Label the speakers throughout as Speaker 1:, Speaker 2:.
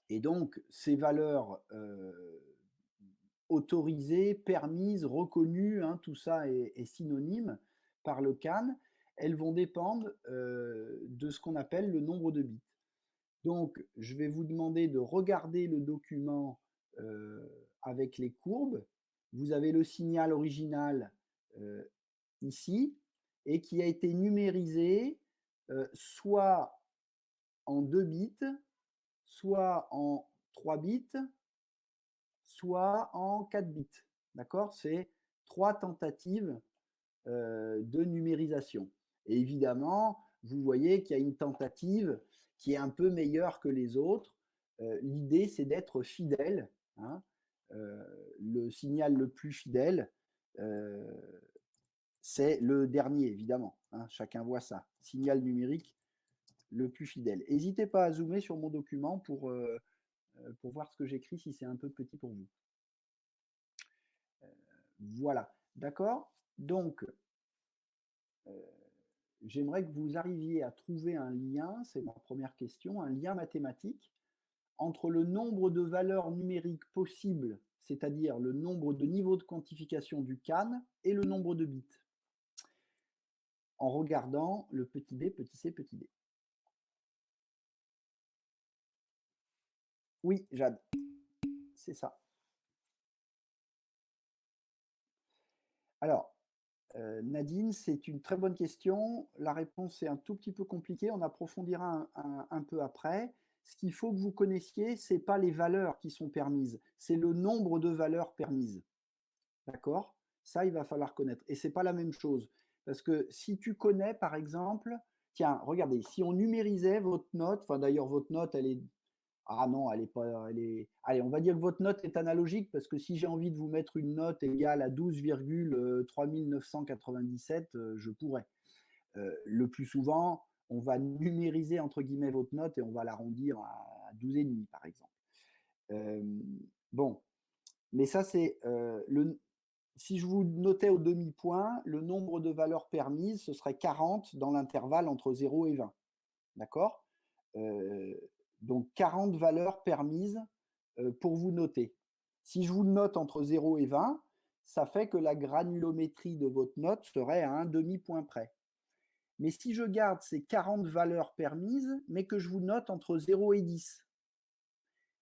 Speaker 1: Et donc, ces valeurs autorisées, permises, reconnues, hein, tout ça est synonyme par le CAN, elles vont dépendre de ce qu'on appelle le nombre de bits. Donc, je vais vous demander de regarder le document avec les courbes. Vous avez le signal original ici et qui a été numérisé soit en 2 bits, soit en 3 bits, soit en 4 bits. D'accord? C'est 3 tentatives de numérisation. Et évidemment, vous voyez qu'il y a une tentative qui est un peu meilleure que les autres. L'idée, c'est d'être fidèle, hein. Le signal le plus fidèle, c'est le dernier, évidemment, hein. Chacun voit ça. Signal numérique le plus fidèle. N'hésitez pas à zoomer sur mon document pour voir ce que j'écris si c'est un peu petit pour vous. Voilà, d'accord? Donc, j'aimerais que vous arriviez à trouver un lien, c'est ma première question, un lien mathématique entre le nombre de valeurs numériques possibles, c'est-à-dire le nombre de niveaux de quantification du CAN, et le nombre de bits, en regardant le petit b, petit c, petit d. Oui, Jade, c'est ça. Alors, Nadine, c'est une très bonne question. La réponse est un tout petit peu compliquée. On approfondira un peu après. Ce qu'il faut que vous connaissiez, ce n'est pas les valeurs qui sont permises, c'est le nombre de valeurs permises. D'accord? Ça, il va falloir connaître. Et ce n'est pas la même chose. Parce que si tu connais, par exemple, tiens, regardez, si on numérisait votre note, enfin d'ailleurs, votre note, elle est. Ah non, elle est pas. Allez, on va dire que votre note est analogique parce que si j'ai envie de vous mettre une note égale à 12,3997, je pourrais. Le plus souvent, on va numériser entre guillemets votre note et on va l'arrondir à 12,5 par exemple. Bon, mais ça c'est si je vous notais au demi-point, le nombre de valeurs permises, ce serait 40 dans l'intervalle entre 0 et 20. D'accord? Donc 40 valeurs permises pour vous noter. Si je vous note entre 0 et 20, ça fait que la granulométrie de votre note serait à un demi-point près. Mais si je garde ces 40 valeurs permises, mais que je vous note entre 0 et 10,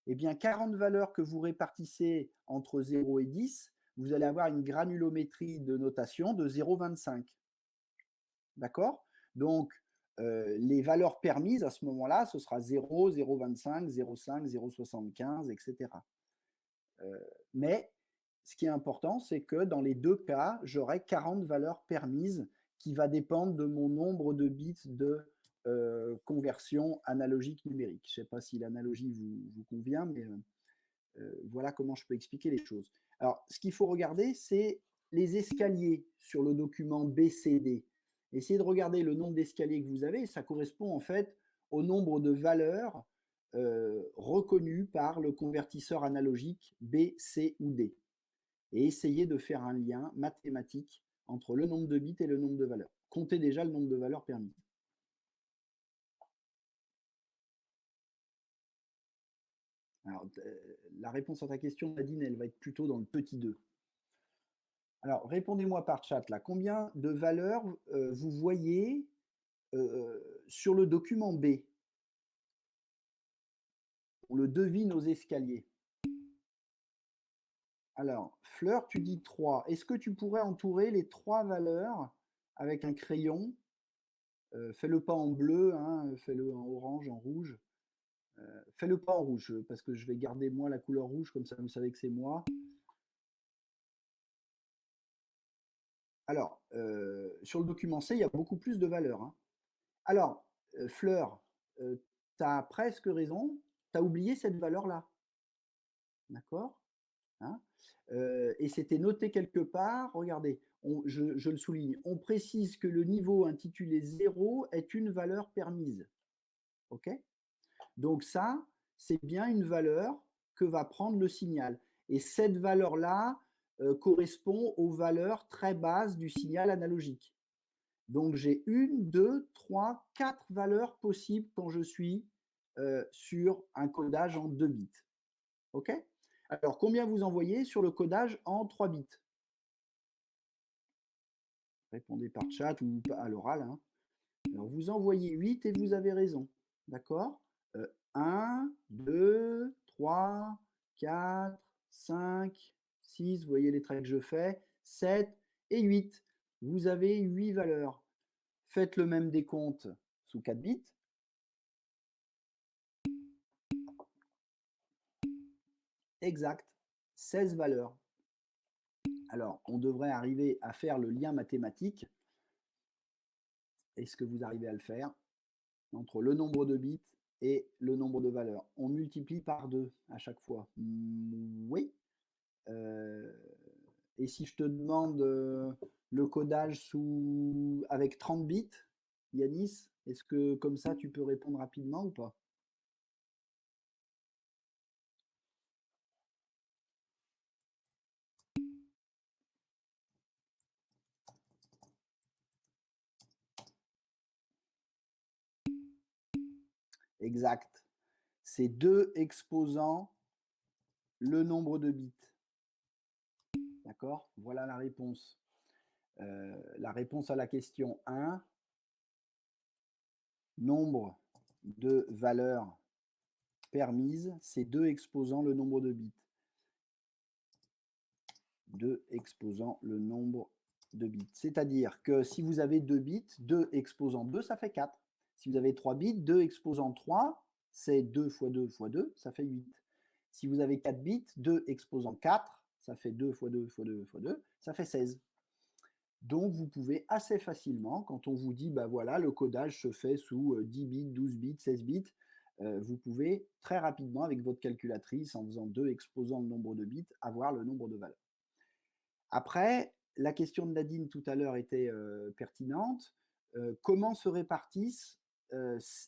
Speaker 1: eh bien 40 valeurs que vous répartissez entre 0 et 10, vous allez avoir une granulométrie de notation de 0,25. D'accord? Donc, les valeurs permises à ce moment-là, ce sera 0, 0,25, 0,5, 0,75, etc. Mais ce qui est important, c'est que dans les deux cas, j'aurai 40 valeurs permises qui va dépendre de mon nombre de bits de conversion analogique numérique. Je ne sais pas si l'analogie vous convient, mais voilà comment je peux expliquer les choses. Alors, ce qu'il faut regarder, c'est les escaliers sur le document BCD. Essayez de regarder le nombre d'escaliers que vous avez, ça correspond en fait au nombre de valeurs reconnues par le convertisseur analogique B, C ou D. Et essayez de faire un lien mathématique entre le nombre de bits et le nombre de valeurs. Comptez déjà le nombre de valeurs permises. Alors, la réponse à ta question, Nadine, elle va être plutôt dans le petit 2. Alors, répondez-moi par chat, là. Combien de valeurs vous voyez sur le document B? On le devine aux escaliers. Alors, Fleur, tu dis 3. Est-ce que tu pourrais entourer les 3 valeurs avec un crayon? Fais-le pas en bleu, hein, fais-le en orange, en rouge. Fais-le pas en rouge, parce que je vais garder moi la couleur rouge, comme ça vous savez que c'est moi. Alors, sur le document C, il y a beaucoup plus de valeurs, hein. Alors, Fleur, tu as presque raison, tu as oublié cette valeur-là. D'accord? Hein? Et c'était noté quelque part, regardez, je le souligne, on précise que le niveau intitulé 0 est une valeur permise. OK? Donc ça, c'est bien une valeur que va prendre le signal. Et cette valeur-là correspond aux valeurs très basses du signal analogique. Donc j'ai 1, 2, 3, 4 valeurs possibles quand je suis sur un codage en 2 bits. OK? Alors combien vous envoyez sur le codage en 3 bits? Répondez par chat ou à l'oral, hein. Alors vous envoyez 8 et vous avez raison. D'accord? 1, 2, 3, 4, 5, 6, vous voyez les traits que je fais, 7 et 8. Vous avez 8 valeurs. Faites le même décompte sous 4 bits. Exact, 16 valeurs. Alors, on devrait arriver à faire le lien mathématique. Est-ce que vous arrivez à le faire? Entre le nombre de bits et le nombre de valeurs. On multiplie par 2 à chaque fois. Oui. Et si je te demande le codage avec 30 bits, Yanis, est-ce que comme ça tu peux répondre rapidement ou pas? Exact. C'est 2 exposant le nombre de bits. D'accord? Voilà la réponse. La réponse à la question 1, nombre de valeurs permises, c'est 2 exposant le nombre de bits. 2 exposant le nombre de bits. C'est-à-dire que si vous avez 2 bits, 2 exposant 2, ça fait 4. Si vous avez 3 bits, 2 exposant 3, c'est 2 fois 2 fois 2, ça fait 8. Si vous avez 4 bits, 2 exposant 4, ça fait 2 fois 2 fois 2 fois 2, ça fait 16. Donc vous pouvez assez facilement, quand on vous dit, bah voilà, le codage se fait sous 10 bits, 12 bits, 16 bits, vous pouvez très rapidement, avec votre calculatrice, en faisant 2 exposant le nombre de bits, avoir le nombre de valeurs. Après, la question de Nadine tout à l'heure était pertinente. Comment se répartissent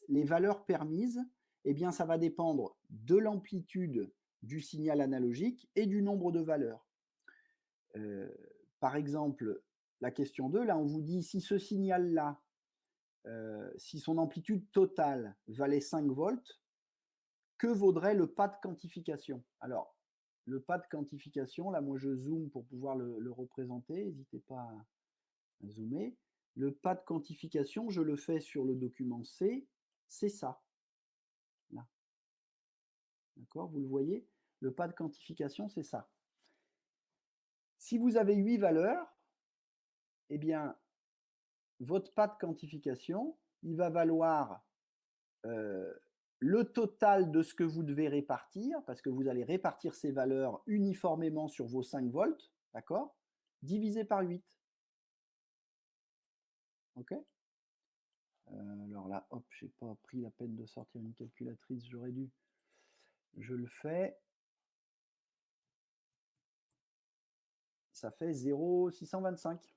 Speaker 1: les valeurs permises? Eh bien, ça va dépendre de l'amplitude du signal analogique et du nombre de valeurs. Euh, Par exemple, la question 2, là, on vous dit si ce signal-là, si son amplitude totale valait 5 volts, que vaudrait le pas de quantification? Alors, le pas de quantification, là, moi, je zoome pour pouvoir le représenter. N'hésitez pas à zoomer. Le pas de quantification, je le fais sur le document C. C'est ça. Là. D'accord? Vous le voyez? Le pas de quantification, c'est ça. Si vous avez 8 valeurs, eh bien, votre pas de quantification, il va valoir le total de ce que vous devez répartir, parce que vous allez répartir ces valeurs uniformément sur vos 5 volts, d'accord? Divisé par 8. OK? Alors là, hop, je n'ai pas pris la peine de sortir une calculatrice, j'aurais dû. Je le fais. Ça fait 0,625.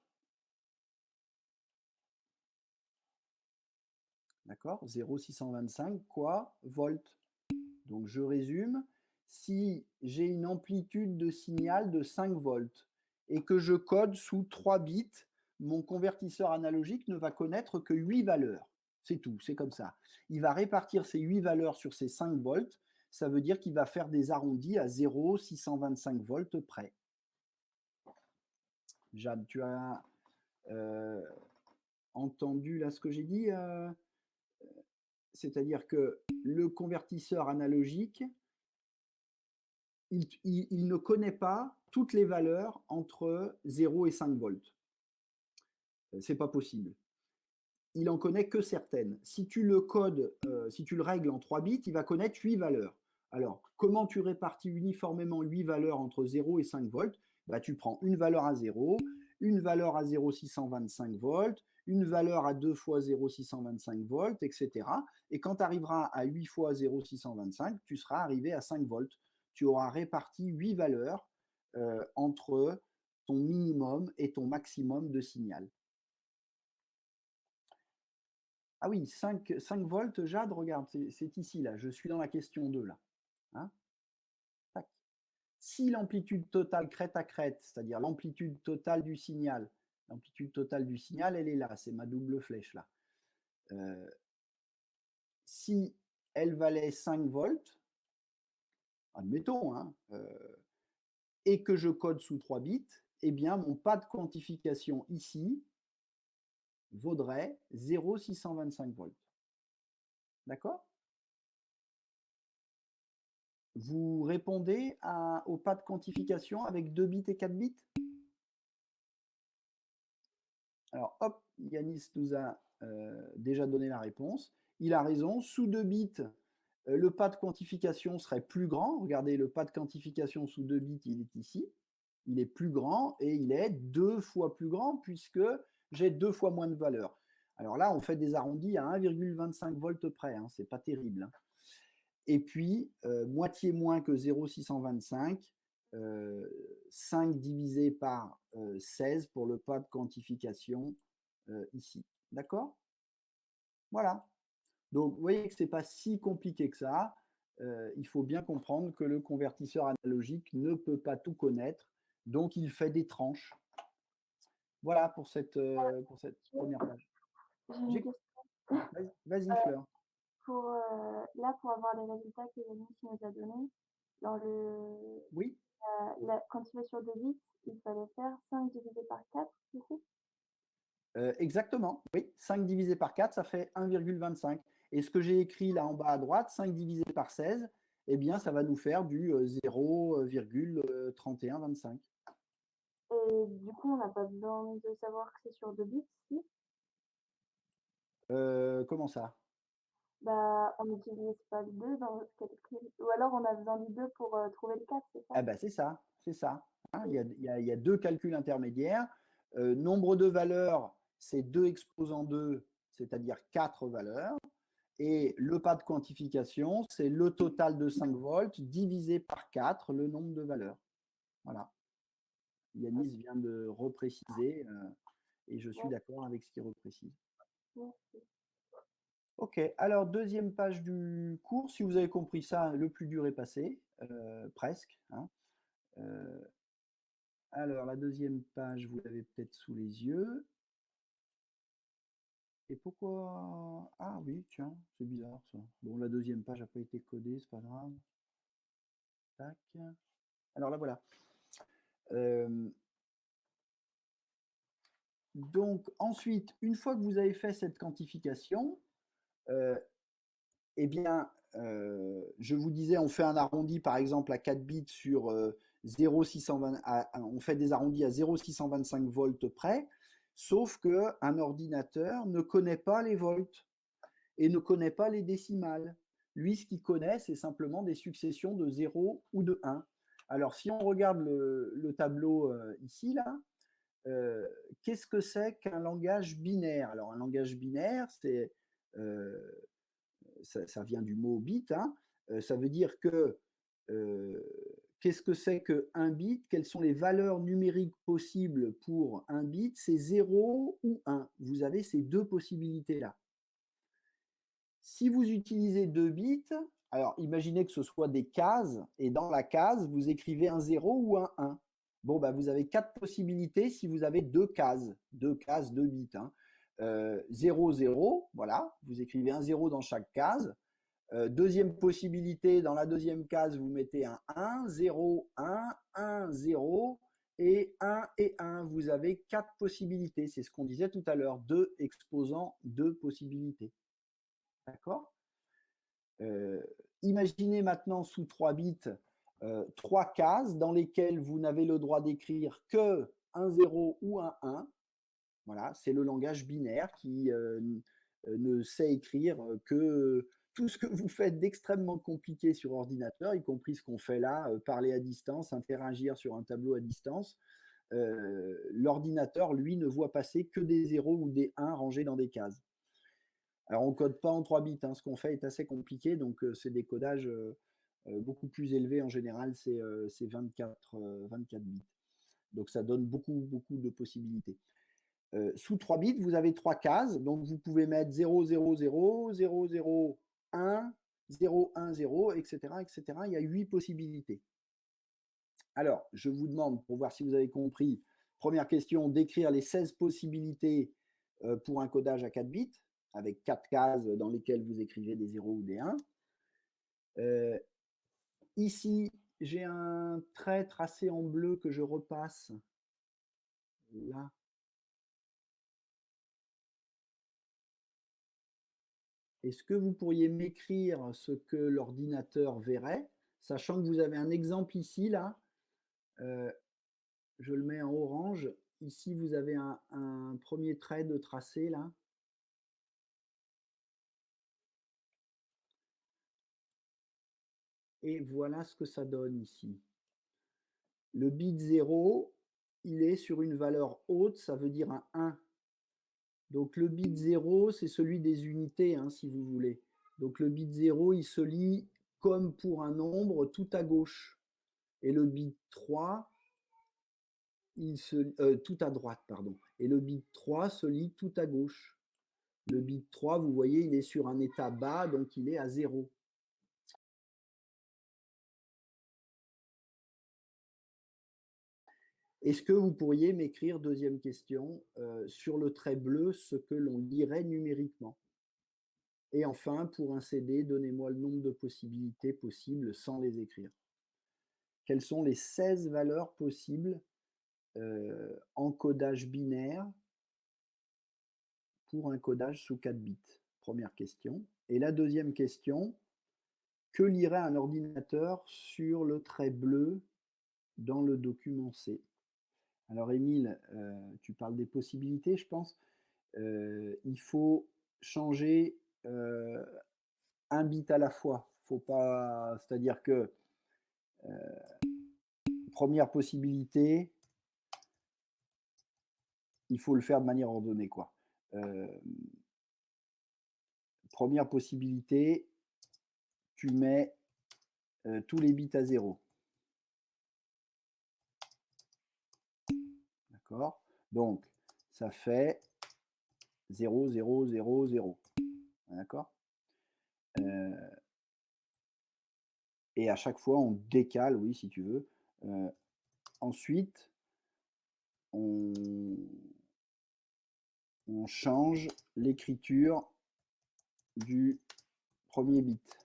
Speaker 1: D'accord? 0,625 quoi? Volts. Donc je résume. Si j'ai une amplitude de signal de 5 volts et que je code sous 3 bits, mon convertisseur analogique ne va connaître que 8 valeurs. C'est tout, c'est comme ça. Il va répartir ces 8 valeurs sur ces 5 volts. Ça veut dire qu'il va faire des arrondis à 0,625 volts près. Jade, tu as entendu là ce que j'ai dit? C'est-à-dire que le convertisseur analogique, il ne connaît pas toutes les valeurs entre 0 et 5 volts. C'est pas possible. Il en connaît que certaines. Si tu le codes, si tu le règles en 3 bits, il va connaître 8 valeurs. Alors, comment tu répartis uniformément 8 valeurs entre 0 et 5 volts? Bah, tu prends une valeur à 0, une valeur à 0,625 volts, une valeur à 2 fois 0,625 volts, etc. Et quand tu arriveras à 8 fois 0,625, tu seras arrivé à 5 volts. Tu auras réparti 8 valeurs entre ton minimum et ton maximum de signal. Ah oui, 5 volts, Jade, regarde, c'est ici, là. Je suis dans la question 2, là. Hein? Tac. Si l'amplitude totale crête à crête, c'est-à-dire l'amplitude totale du signal, elle est là, c'est ma double flèche, là. Si elle valait 5 volts, admettons, hein, et que je code sous 3 bits, eh bien, mon pas de quantification ici vaudrait 0,625 volts. D'accord? Vous répondez au pas de quantification avec 2 bits et 4 bits? Alors, hop, Yanis nous a déjà donné la réponse. Il a raison. Sous 2 bits, le pas de quantification serait plus grand. Regardez, le pas de quantification sous 2 bits, il est ici. Il est plus grand et il est 2 fois plus grand puisque j'ai 2 fois moins de valeur. Alors là, on fait des arrondis à 1,25 volts près. Hein, c'est pas terrible. Hein. Et puis, moitié moins que 0,625, 5 divisé par 16 pour le pas de quantification ici. D'accord? Voilà. Donc, vous voyez que ce n'est pas si compliqué que ça. Il faut bien comprendre que le convertisseur analogique ne peut pas tout connaître, donc il fait des tranches. Voilà pour cette première page.
Speaker 2: J'ai une question.
Speaker 1: Vas-y, Fleur.
Speaker 2: Là, pour avoir les résultats que Yanis nous a donnés, dans
Speaker 1: Oui,
Speaker 2: quand tu vas sur 2 bits, il fallait faire 5 divisé par 4, du coup?
Speaker 1: exactement. Oui, 5 divisé par 4, ça fait 1,25. Et ce que j'ai écrit là en bas à droite, 5 divisé par 16, eh bien, ça va nous faire du 0,3125.
Speaker 2: Et du coup, on n'a pas besoin de savoir que c'est sur 2 bits, si?
Speaker 1: Comment ça?
Speaker 2: Bah, on n'utilise pas le 2 dans notre calcul. Ou alors on a besoin du 2 pour trouver le 4, c'est ça?
Speaker 1: Ah ben, c'est ça, c'est ça. Hein, il y a 2 calculs intermédiaires. Nombre de valeurs, c'est 2 exposant 2, c'est-à-dire 4 valeurs. Et le pas de quantification, c'est le total de 5 volts divisé par 4, le nombre de valeurs. Voilà. Yanis vient de repréciser et je suis
Speaker 2: Ouais,
Speaker 1: d'accord avec ce qu'il reprécise.
Speaker 2: merci.
Speaker 1: Ok, alors deuxième page du cours, si vous avez compris ça, le plus dur est passé, presque. Hein. Alors la deuxième page, vous l'avez peut-être sous les yeux. Et pourquoi? Ah oui, tiens, c'est bizarre ça. Bon, la deuxième page n'a pas été codée, c'est pas grave. Tac. Alors là, voilà. Donc ensuite, une fois que vous avez fait cette quantification, eh bien, je vous disais, on fait un arrondi par exemple à 4 bits sur 0,620, on fait des arrondis à 0,625 volts près, sauf qu'un ordinateur ne connaît pas les volts et ne connaît pas les décimales. Lui, ce qu'il connaît, c'est simplement des successions de 0 ou de 1. Alors, si on regarde le tableau ici, là, qu'est-ce que c'est qu'un langage binaire? Alors, un langage binaire, ça vient du mot bit. Hein. Ça veut dire que qu'est-ce que c'est qu'un bit? Quelles sont les valeurs numériques possibles pour un bit? C'est 0 ou 1. Vous avez ces deux possibilités-là. Si vous utilisez 2 bits, alors imaginez que ce soit des cases, et dans la case, vous écrivez un 0 ou un 1. Bon, bah, vous avez 4 possibilités si vous avez 2 cases, 2 bits. Hein. 0, 0, voilà, vous écrivez un 0 dans chaque case. Deuxième possibilité, dans la deuxième case, vous mettez un 1, 0, 1, 0, et 1 et 1. Vous avez 4 possibilités. C'est ce qu'on disait tout à l'heure, 2 exposant 2 possibilités. D'accord? Imaginez maintenant sous 3 bits 3 cases dans lesquelles vous n'avez le droit d'écrire que un 0 ou un 1. Voilà, c'est le langage binaire qui ne sait écrire que tout ce que vous faites d'extrêmement compliqué sur ordinateur, y compris ce qu'on fait là, parler à distance, interagir sur un tableau à distance. L'ordinateur, lui, ne voit passer que des 0 ou des 1 rangés dans des cases. Alors, on ne code pas en 3 bits. Hein. Ce qu'on fait est assez compliqué, donc c'est des codages beaucoup plus élevés. En général, c'est 24 bits. Donc, ça donne beaucoup de possibilités. Sous 3 bits, vous avez 3 cases. Donc, vous pouvez mettre 0, 0, 0, 0, 0, 1, 0, 1, 0, etc., etc. Il y a 8 possibilités. Alors, je vous demande, pour voir si vous avez compris, première question, d'écrire les 16 possibilités pour un codage à 4 bits, avec 4 cases dans lesquelles vous écrivez des 0 ou des 1. Ici, j'ai un trait tracé en bleu que je repasse là. Est-ce que vous pourriez m'écrire ce que l'ordinateur verrait? Sachant que vous avez un exemple ici, là, heu, je le mets en orange. Ici, vous avez un 1er trait de tracé, là. Et voilà ce que ça donne ici. Le bit 0, il est sur une valeur haute, ça veut dire un 1. Donc le bit 0, c'est celui des unités, hein, si vous voulez. Donc le bit 0, il se lit comme pour un nombre tout à gauche. Et le bit 3, tout à droite, pardon. Et le bit 3 se lit tout à gauche. Le bit 3, vous voyez, il est sur un état bas, donc il est à 0. Est-ce que vous pourriez m'écrire, deuxième question, sur le trait bleu, ce que l'on lirait numériquement? Et enfin, pour un CD, donnez-moi le nombre de possibilités possibles sans les écrire. Quelles sont les 16 valeurs possibles, en codage binaire pour un codage sous 4 bits? Première question. Et la deuxième question, que lirait un ordinateur sur le trait bleu dans le document C? Alors Émile, tu parles des possibilités, je pense. Il faut changer, 1 bit à la fois. Faut pas, c'est-à-dire que, première possibilité, il faut le faire de manière ordonnée, quoi. Hem, 1re possibilité, tu mets, tous les bits à 0. D'accord? Donc ça fait 0, 0, 0, 0. D'accord? Et à chaque fois, on décale, oui, si tu veux. Heu, ensuite, on change l'écriture du 1er bit.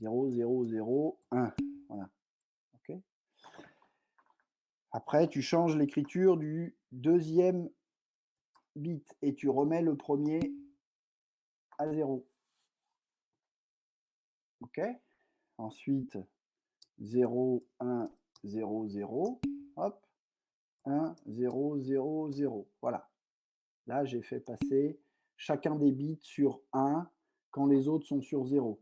Speaker 1: 0, 0, 0, 1. Voilà, OK? Après, tu changes l'écriture du 2e bit et tu remets le 1er à 0. OK? Ensuite, 0, 1, 0, 0, hop, 1, 0, 0, 0. Voilà. Là, j'ai fait passer chacun des bits sur 1 quand les autres sont sur 0.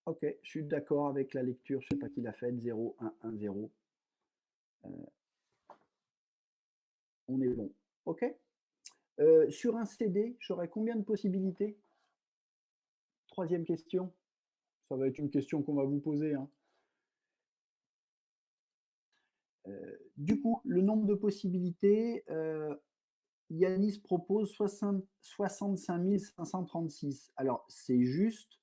Speaker 1: OK, je suis d'accord avec la lecture, je ne sais pas qui l'a faite, 0, 1, 1, 0. On est bon. OK. Sur un CD, j'aurais combien de possibilités? Troisième question. Ça va être une question qu'on va vous poser, hein. Du coup, le nombre de possibilités, Yanis propose 65 536. Alors, c'est juste,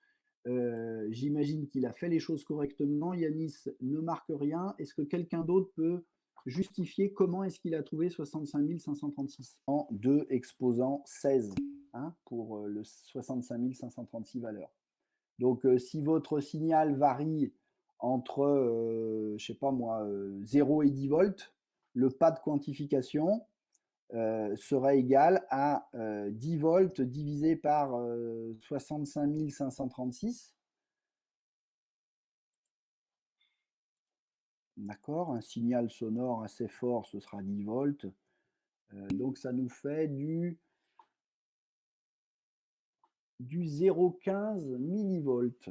Speaker 1: j'imagine qu'il a fait les choses correctement. Yanis ne marque rien. Est-ce que quelqu'un d'autre peut justifier comment est-ce qu'il a trouvé 65 536? En 2 exposant 16, hein, pour, le 65 536 valeurs. Donc, si votre signal varie entre, je sais pas moi, 0 et 10 volts, le pas de quantification, serait égal à 10 volts divisé par 65 536. D'accord? Un signal sonore assez fort, ce sera 10 volts. Donc ça nous fait du 0,15 millivolts.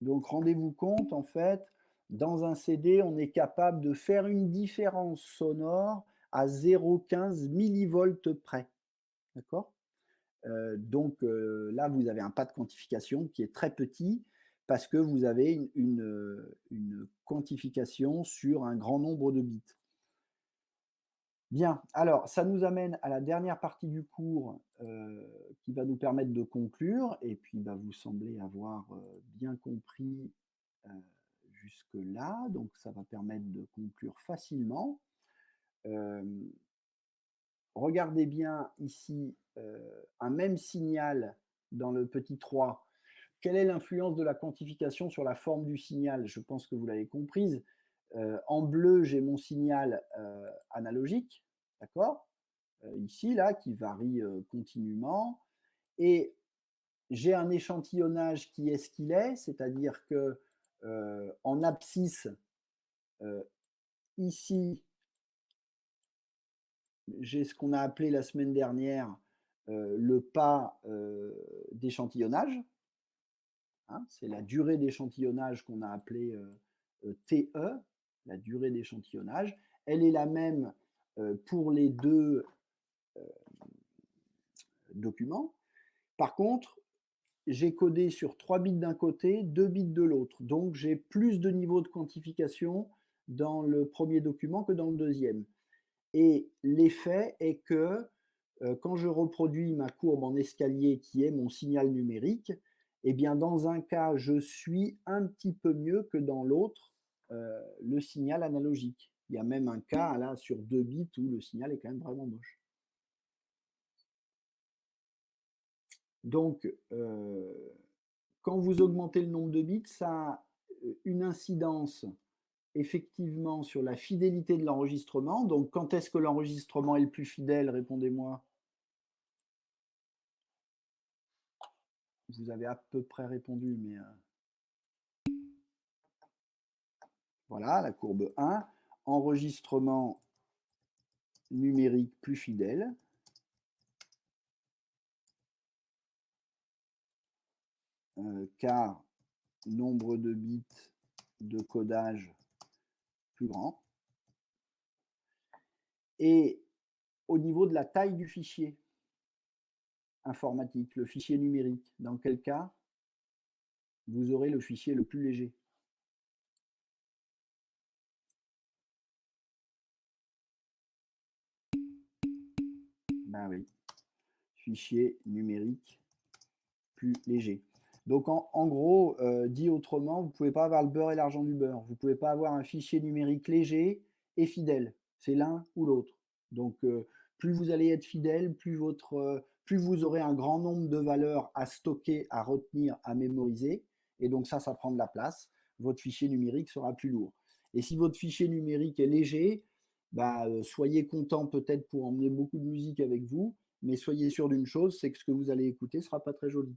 Speaker 1: Donc rendez-vous compte, en fait, dans un CD, on est capable de faire une différence sonore à 0,15 millivolts près. D'accord? Donc là, vous avez un pas de quantification qui est très petit parce que vous avez une quantification sur un grand nombre de bits. Bien, alors ça nous amène à la dernière partie du cours, qui va nous permettre de conclure et puis, bah, vous semblez avoir, bien compris, heu, jusque-là, donc ça va permettre de conclure facilement. Regardez bien ici, un même signal dans le petit 3. Quelle est l'influence de la quantification sur la forme du signal? Je pense que vous l'avez comprise. En bleu, j'ai mon signal, analogique, d'accord? Ici, là, qui varie, continuellement et j'ai un échantillonnage qui est ce qu'il est, c'est-à-dire que, en abscisse, heu, ici, j'ai ce qu'on a appelé la semaine dernière, le pas, d'échantillonnage, hein. C'est la durée d'échantillonnage qu'on a appelée, TE, la durée d'échantillonnage. Elle est la même, pour les 2 documents. Par contre, j'ai codé sur 3 bits d'un côté, 2 bits de l'autre. Donc j'ai plus de niveaux de quantification dans le premier document que dans le deuxième. Et l'effet est que, quand je reproduis ma courbe en escalier qui est mon signal numérique, eh bien dans un cas, je suis un petit peu mieux que dans l'autre, le signal analogique. Il y a même un cas là sur 2 bits où le signal est quand même vraiment moche. Donc, quand vous augmentez le nombre de bits, ça a, une incidence effectivement sur la fidélité de l'enregistrement. Donc quand est-ce que l'enregistrement est le plus fidèle? Répondez-moi. Vous avez à peu près répondu, mais, voilà, la courbe 1. Enregistrement numérique plus fidèle. Car nombre de bits de codage plus grand. Et au niveau de la taille du fichier informatique, le fichier numérique, dans quel cas vous aurez le fichier le plus léger? Ben oui, fichier numérique plus léger. Donc en gros, dit autrement, vous ne pouvez pas avoir le beurre et l'argent du beurre. Vous ne pouvez pas avoir un fichier numérique léger et fidèle. C'est l'un ou l'autre. Donc plus vous allez être fidèle, plus vous aurez un grand nombre de valeurs à stocker, à retenir, à mémoriser. Et donc ça prend de la place. Votre fichier numérique sera plus lourd. Et si votre fichier numérique est léger, bah, soyez content peut-être pour emmener beaucoup de musique avec vous, mais soyez sûr d'une chose, c'est que ce que vous allez écouter ne sera pas très joli.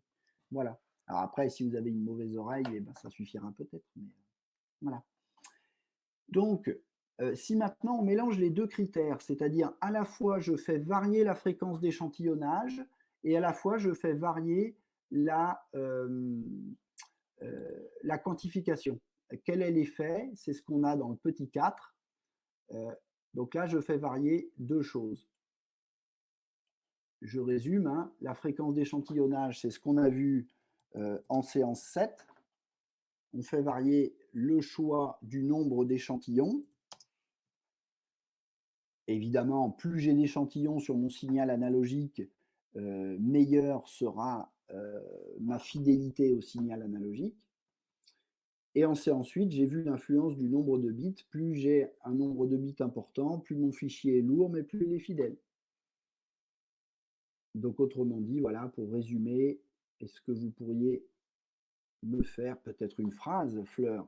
Speaker 1: Voilà. Alors après, si vous avez une mauvaise oreille, eh ben, ça suffira peut-être, mais voilà. Donc, si maintenant on mélange les 2 critères, c'est-à-dire à la fois je fais varier la fréquence d'échantillonnage et à la fois je fais varier la, la quantification. Quel est l'effet? C'est ce qu'on a dans le petit 4. Donc là, je fais varier 2 choses. Je résume, hein, la fréquence d'échantillonnage, c'est ce qu'on a vu, en séance 7. On fait varier le choix du nombre d'échantillons. Évidemment, plus j'ai d'échantillons sur mon signal analogique, meilleure sera, ma fidélité au signal analogique. Et on sait ensuite, j'ai vu l'influence du nombre de bits. Plus j'ai un nombre de bits important, plus mon fichier est lourd, mais plus il est fidèle. Donc autrement dit, voilà, pour résumer, est-ce que vous pourriez me faire peut-être une phrase, Fleur?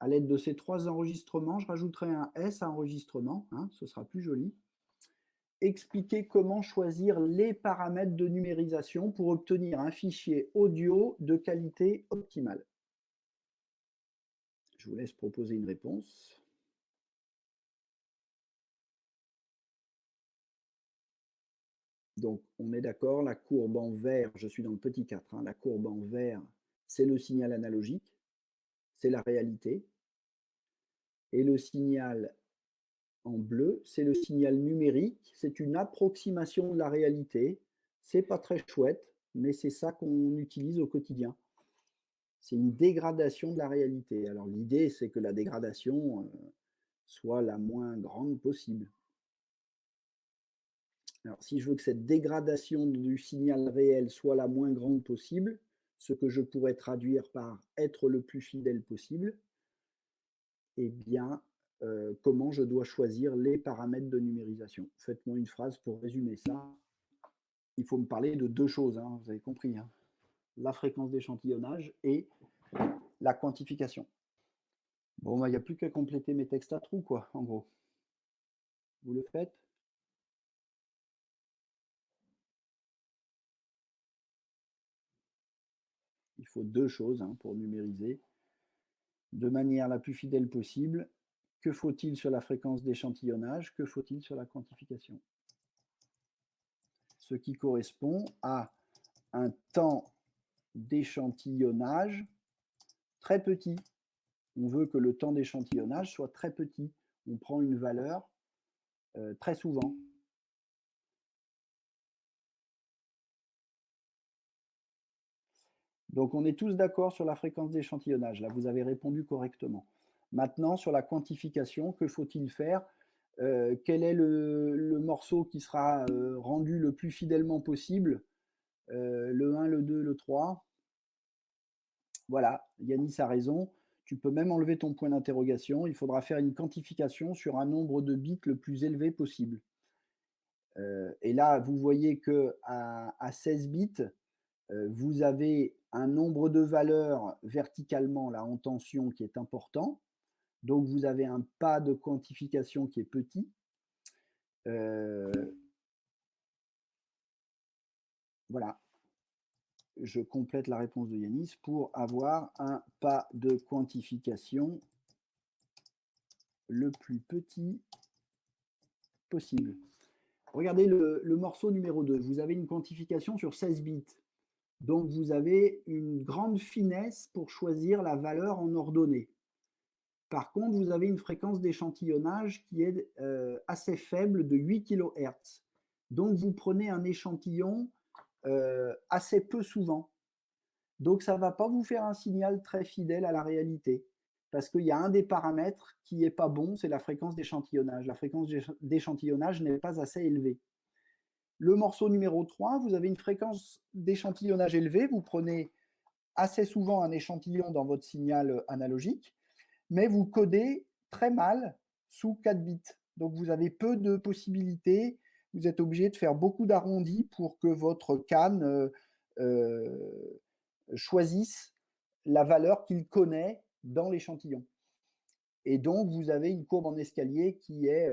Speaker 1: À l'aide de ces 3 enregistrements, je rajouterai un S à enregistrement, hein, ce sera plus joli. Expliquer comment choisir les paramètres de numérisation pour obtenir un fichier audio de qualité optimale. Je vous laisse proposer une réponse. Donc, on est d'accord, la courbe en vert, je suis dans le petit 4, hein, la courbe en vert, c'est le signal analogique, c'est la réalité. Et le signal en bleu, c'est le signal numérique, c'est une approximation de la réalité. C'est pas très chouette, mais c'est ça qu'on utilise au quotidien. C'est une dégradation de la réalité. Alors l'idée, c'est que la dégradation, soit la moins grande possible. Alors si je veux que cette dégradation du signal réel soit la moins grande possible, ce que je pourrais traduire par être le plus fidèle possible, eh bien, comment je dois choisir les paramètres de numérisation. Faites-moi une phrase pour résumer ça. Il faut me parler de 2 choses, hein, vous avez compris, hein. La fréquence d'échantillonnage et la quantification. Bon, bah, il n'y a plus qu'à compléter mes textes à trous, quoi, en gros. Vous le faites? Il faut 2 choses, hein, pour numériser de manière la plus fidèle possible. Que faut-il sur la fréquence d'échantillonnage? Que faut-il sur la quantification? Ce qui correspond à un temps d'échantillonnage très petit. On veut que le temps d'échantillonnage soit très petit. On prend une valeur très souvent. Donc on est tous d'accord sur la fréquence d'échantillonnage. Là, vous avez répondu correctement. Maintenant, sur la quantification, que faut-il faire? Quel est le morceau qui sera rendu le plus fidèlement possible? Le 1, le 2, le 3. Voilà, Yanis a raison. Tu peux même enlever ton point d'interrogation. Il faudra faire une quantification sur un nombre de bits le plus élevé possible. Et là, vous voyez qu'à 16 bits, vous avez un nombre de valeurs verticalement là, en tension qui est important. Donc, vous avez un pas de quantification qui est petit. Voilà. Je complète la réponse de Yanis pour avoir un pas de quantification le plus petit possible. Regardez le morceau numéro 2. Vous avez une quantification sur 16 bits. Donc, vous avez une grande finesse pour choisir la valeur en ordonnée. Par contre, vous avez une fréquence d'échantillonnage qui est assez faible de 8 kHz. Donc, vous prenez un échantillon assez peu souvent. Donc, ça ne va pas vous faire un signal très fidèle à la réalité. Parce qu'il y a un des paramètres qui n'est pas bon, c'est la fréquence d'échantillonnage. La fréquence d'échantillonnage n'est pas assez élevée. Le morceau numéro 3, vous avez une fréquence d'échantillonnage élevée. Vous prenez assez souvent un échantillon dans votre signal analogique, mais vous codez très mal sous 4 bits. Donc, vous avez peu de possibilités. Vous êtes obligé de faire beaucoup d'arrondis pour que votre canne choisisse la valeur qu'il connaît dans l'échantillon. Et donc, vous avez une courbe en escalier qui est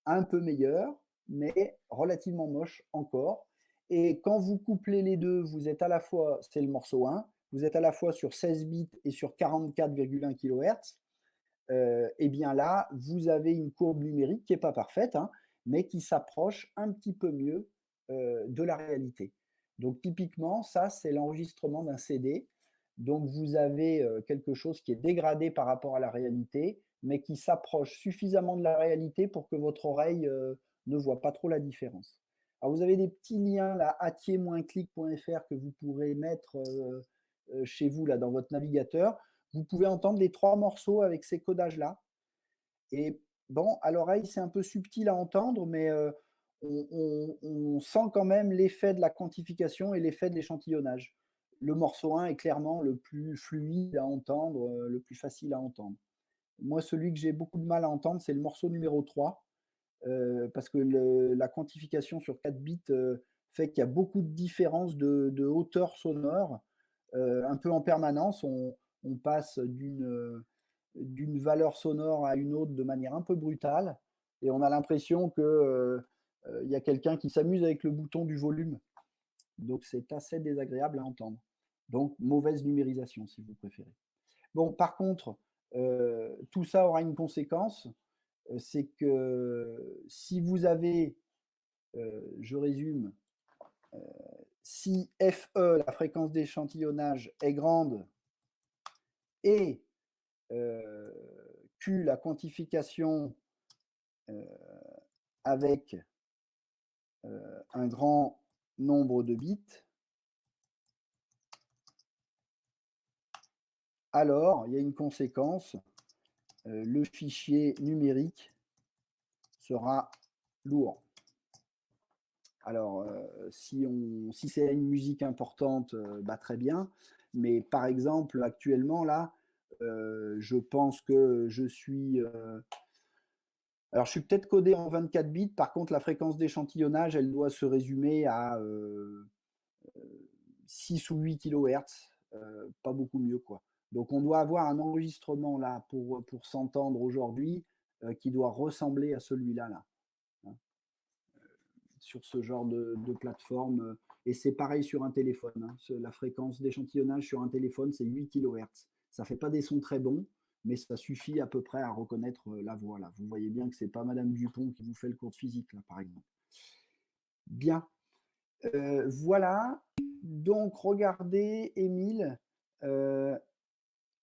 Speaker 1: un peu meilleure, mais relativement moche encore. Et quand vous couplez les deux, vous êtes à la fois, c'est le morceau 1, vous êtes à la fois sur 16 bits et sur 44,1 kHz. Et bien là, vous avez une courbe numérique qui n'est pas parfaite, hein, mais qui s'approche un petit peu mieux de la réalité. Donc typiquement, ça, c'est l'enregistrement d'un CD. Donc vous avez quelque chose qui est dégradé par rapport à la réalité, mais qui s'approche suffisamment de la réalité pour que votre oreille ne voit pas trop la différence. Alors vous avez des petits liens là, atier-click.fr que vous pourrez mettre chez vous là dans votre navigateur. Vous pouvez entendre les 3 morceaux avec ces codages-là. Et bon, à l'oreille, c'est un peu subtil à entendre, mais on sent quand même l'effet de la quantification et l'effet de l'échantillonnage. Le morceau 1 est clairement le plus fluide à entendre, le plus facile à entendre. Moi, celui que j'ai beaucoup de mal à entendre, c'est le morceau numéro 3, parce que la quantification sur 4 bits fait qu'il y a beaucoup de différences de hauteur sonore, un peu en permanence. On passe d'une valeur sonore à une autre de manière un peu brutale, et on a l'impression que il y a quelqu'un qui s'amuse avec le bouton du volume. Donc c'est assez désagréable à entendre. Donc mauvaise numérisation si vous préférez. Bon, par contre, tout ça aura une conséquence, c'est que si vous avez, je résume, si FE, la fréquence d'échantillonnage, est grande et Q, la quantification avec un grand nombre de bits, alors il y a une conséquence, le fichier numérique sera lourd. Alors, si c'est une musique importante, bah, très bien. Mais par exemple, actuellement là, je pense que je suis, alors je suis peut-être codé en 24 bits. Par contre, la fréquence d'échantillonnage, elle doit se résumer à, 6 ou 8 kHz, pas beaucoup mieux, quoi. Donc on doit avoir un enregistrement là pour s'entendre aujourd'hui, qui doit ressembler à celui-là, là, hein, sur ce genre de plateforme, et c'est pareil sur un téléphone, hein. La fréquence d'échantillonnage sur un téléphone, c'est 8 kHz. Ça fait pas des sons très bons, mais ça suffit à peu près à reconnaître, la voix, là. Vous voyez bien que c'est pas madame Dupont qui vous fait le cours de physique, là, par exemple. Bien. Voilà, donc regardez Émile, heu,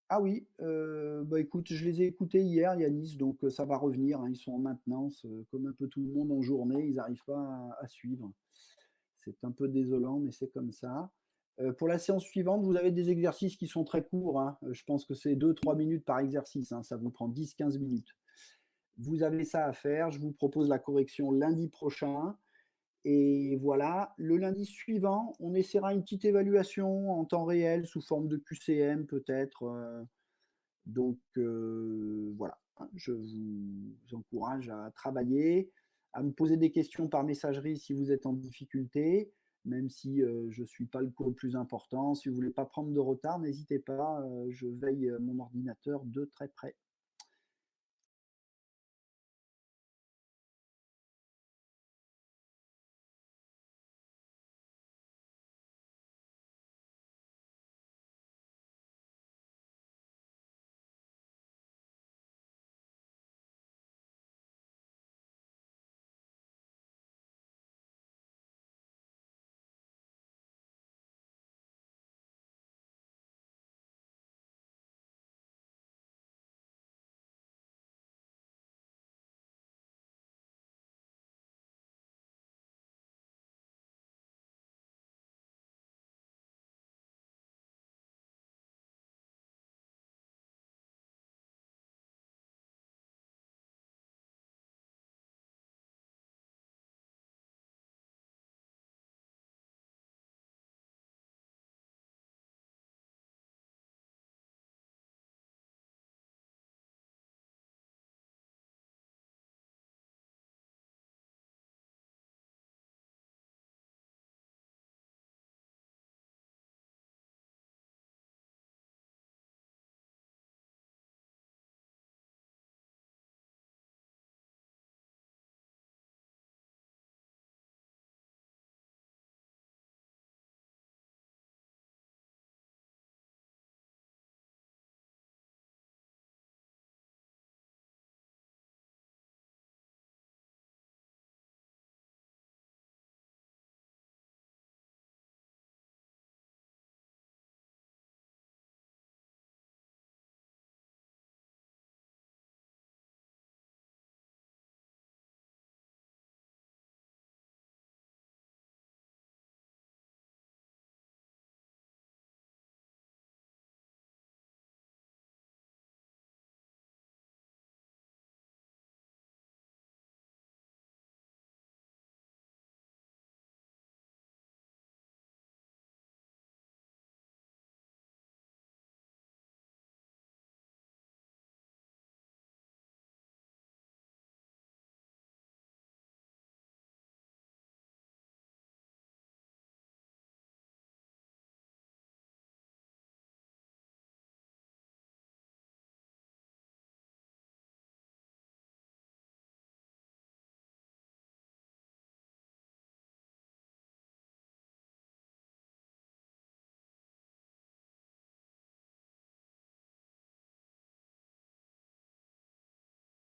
Speaker 1: ah oui, bah, écoute, je les ai écoutés hier, Yanis, donc ça va revenir, hein. Ils sont en maintenance, comme un peu tout le monde en journée, ils n'arrivent pas à suivre. C'est un peu désolant, mais c'est comme ça. Pour la séance suivante, vous avez des exercices qui sont très courts, hein. Je pense que c'est 2-3 minutes par exercice, hein, ça vous prend 10-15 minutes. Vous avez ça à faire, je vous propose la correction lundi prochain. Et voilà, le lundi suivant, on essaiera une petite évaluation en temps réel sous forme de QCM peut-être, voilà, hein, je vous encourage à travailler, à me poser des questions par messagerie si vous êtes en difficulté, même si, je ne suis pas le cours le plus important. Si vous voulez pas prendre de retard, n'hésitez pas, je veille, mon ordinateur de très près.